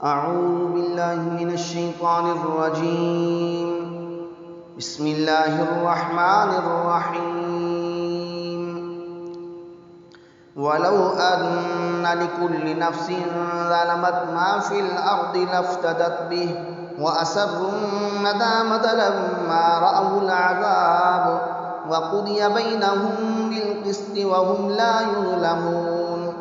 أعوذ بالله من الشيطان الرجيم. بسم الله الرحمن الرحيم. ولو أن لكل نفس ظلمت ما في الأرض لافتدت به وأسروا الندامة لما رأوا العذاب وقضي بينهم بالقسط وهم لا يظلمون.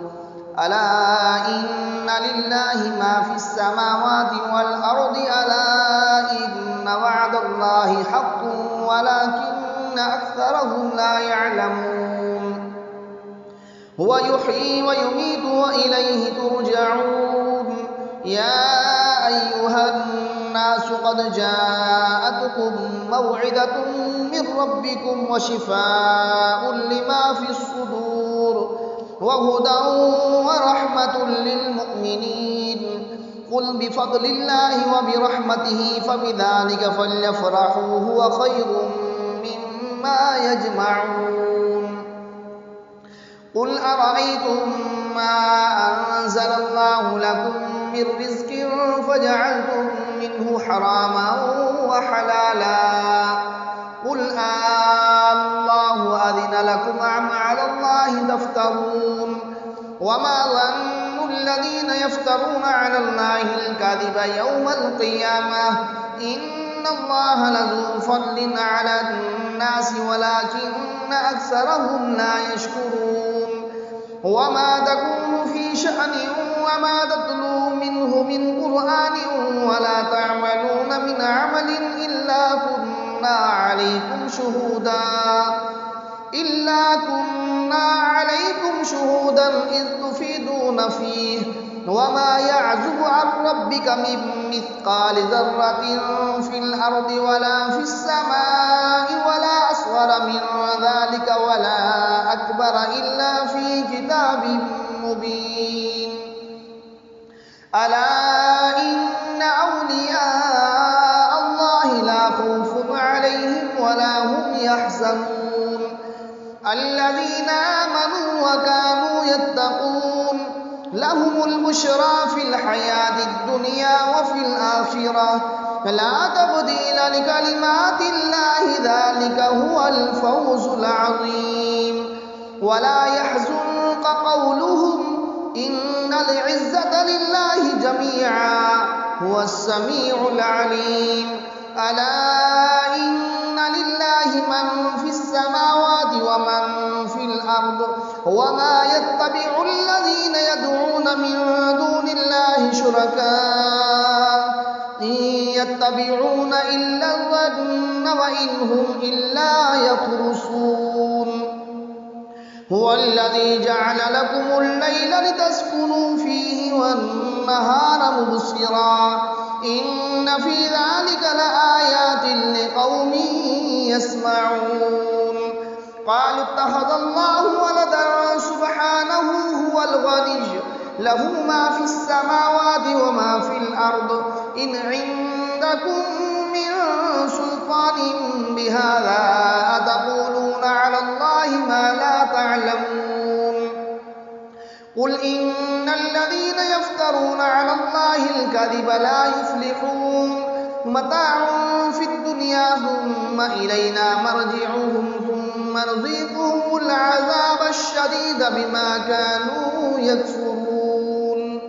ألا إن لله ما في السماوات والأرض ألا إن وعد الله حق ولكن أكثرهم لا يعلمون. هو يحيي ويميت وإليه ترجعون. يا أيها الناس قد جاءتكم موعظة من ربكم وشفاء لما في الصدور وهدى ورحمة للمؤمنين. قل بفضل الله وبرحمته فبذلك فليفرحوا هو خير مما يجمعون. قل أرأيتم ما أنزل الله لكم من رزق فجعلتم منه حراما وحلالا قل الله أذن لكم أم على الله تفترون. وما ظن الذين يفترون على الله الكذب يوم القيامة إن الله لذو فضل على الناس ولكن أكثرهم لا يشكرون. وما تكون في شأن وما تتلو منه من قرآن ولا تعملون من عمل إلا كنا عليكم شهودا إذ تفيدون فيه. وما يعزب عن ربك من مثقال ذرة في الأرض ولا في السماء ولا أصغر من ذلك ولا أكبر إلا في كتاب مبين. ألا إن أولياء الله لا خوف عليهم ولا هم يحزنون. الذين آمنوا وكانوا يتقون لهم البشرى في الحياة الدنيا وفي الآخرة لا تبديل لكلمات الله ذلك هو الفوز العظيم. ولا يحزنك قولهم إن العزة لله جميعا هو السميع العليم. ألا إن لله من في السماوات ومن في الأرض وما يتبع الذين يدعون من دون الله شركاء إن يتبعون إلا الظن وإن هم إلا يخرصون. هو الذي جعل لكم الليل لتسكنوا فيه والنهار مبصرا إن في ذلك لآيات لقوم يسمعون. قالوا اتخذ الله ولدا سبحانه هو الغني له ما في السماوات وما في الأرض إن عندكم من سلطان بهذا أتقولون على الله ما لا تعلمون. قل إن الذين يفترون على الله الكذب لا يفلحون. متاع في الدنيا ثم إلينا مرجعهم ثم نذيقهم العذاب الشديد بما كانوا يكفرون.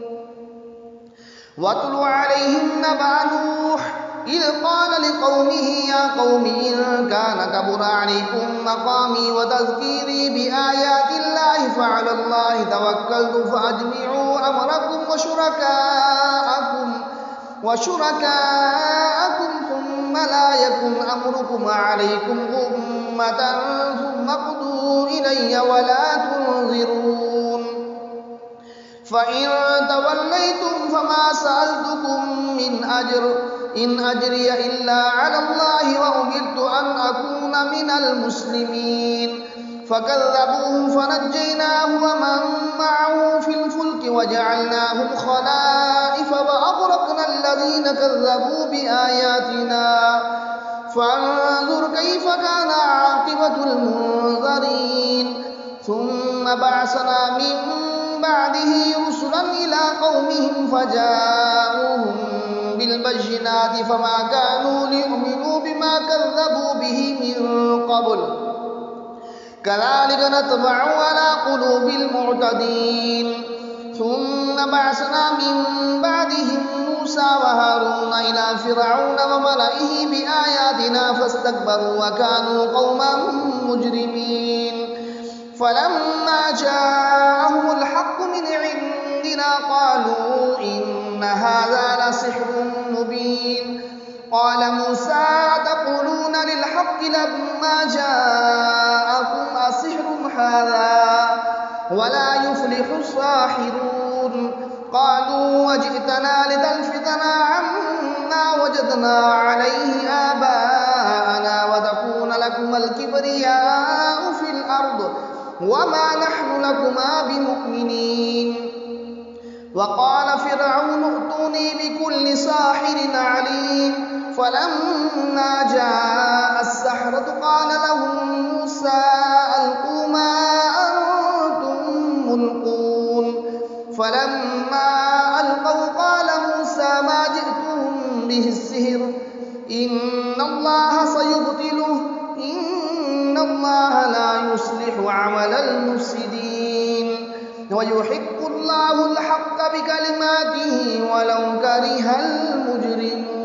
واتل عليهم نبأ نوح إذ قال لقومه يا قوم إن كان كبر عليكم مقامي وتذكيري بآيات الله فعلى الله توكلت فأجمعوا أمركم وشركاءكم ثم لا يكن أمركم عليكم غمة ثم اقضوا إلي ولا تنظرون. فإن توليتم فما سألتكم من أجر إن أجري إلا على الله وأمرت أن أكون من المسلمين. فكذبوه فنجيناه ومن معه في الفلك وجعلناهم خلائف وأغرقنا الذين كذبوا بآياتنا فانظر كيف كان عاقبة المنذرين. ثم بعثنا من بعده رسلا إلى قومهم فجاءوا بالبينات فما كانوا ليؤمنوا بما كذبوا به من قبل كذلك نطبع على قلوب المعتدين ثم بعثنا من بعدهم موسى وهارون إلى فرعون وملئه بآياتنا فاستكبروا وكانوا قوما مجرمين فلما جاءهم الحق من عندنا قالوا إن هذا لسحر مبين قال موسى أتقولون للحق لما جاءكم أسحر هذا ولا يفلح الساحرون قالوا وجئتنا لتلفتنا عما وجدنا عليه آباءنا وتكون لكما الكبرياء في الأرض وما نحن لكما بمؤمنين وقال فرعون ائتوني بكل ساحر عليم فلما جاء السحرة قال لهم موسى ألقوا ما أنتم ملقون فلما ألقوا قال موسى ما جئتم به السحر إن الله سيبطله إن الله لا يصلح عمل المفسدين ويحق الله الحق بكلماته ولو كره المجرمون